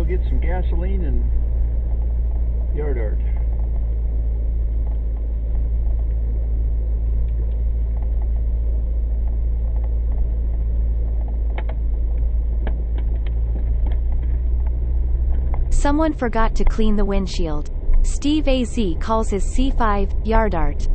get some gasoline and yard art. Someone forgot to clean the windshield. Steve AZ calls his C5 yard art.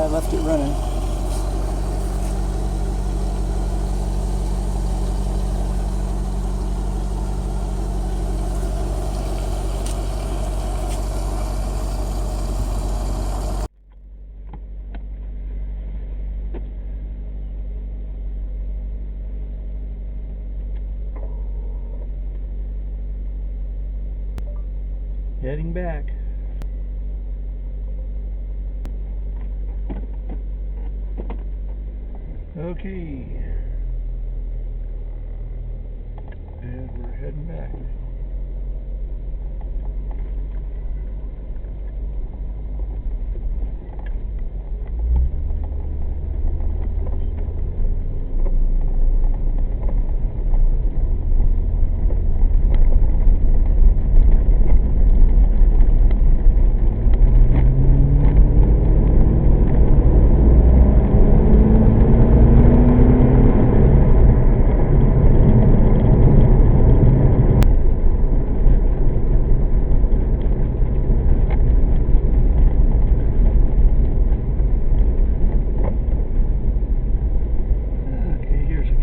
I left it running. Heading back. Okay, and we're heading back.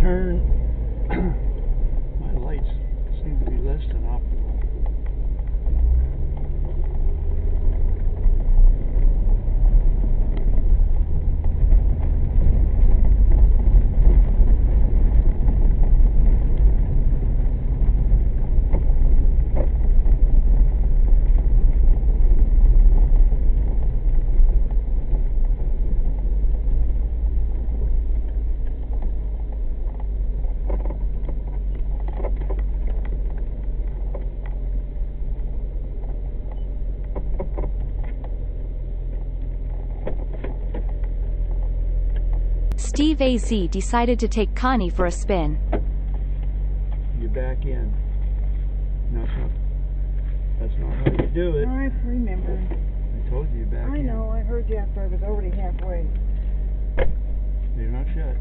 Turn. My lights seem to be less than optimal. Steve AZ decided to take Connie for a spin. You're back in. No, that's not how you do it. I remember. I told you back in. I know, I heard you after I was already halfway. You're not shut.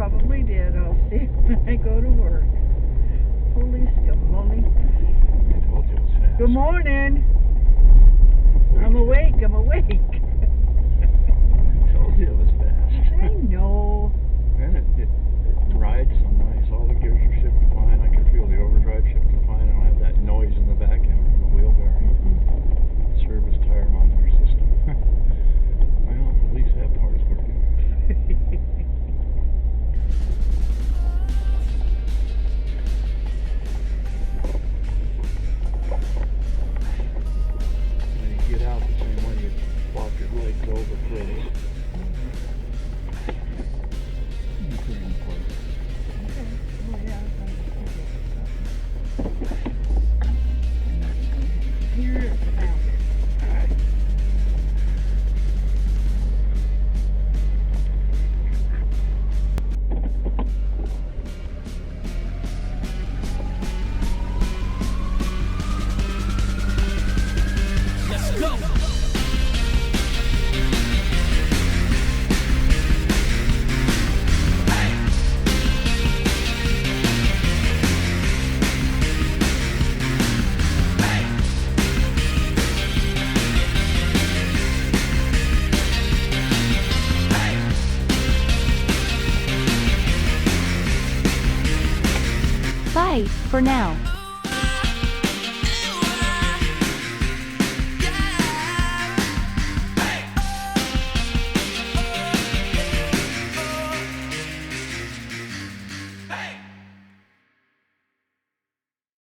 probably did. I'll see when I go to work. Holy moly. I told you it was fast. Good morning. I'm awake. I'm awake. I told you it was fast. I know. And it rides so nice. All the gears are shifting fine. I can feel the overdrive shifting fine. I don't have that noise in the back end from the wheel bearing. Service tire monitor system. Well, at least that part's working. When you get out the same way, you flop your legs over close. You put it in place. Okay. Oh, yeah. Here it's about. Alright. Let's go. Bye, for now.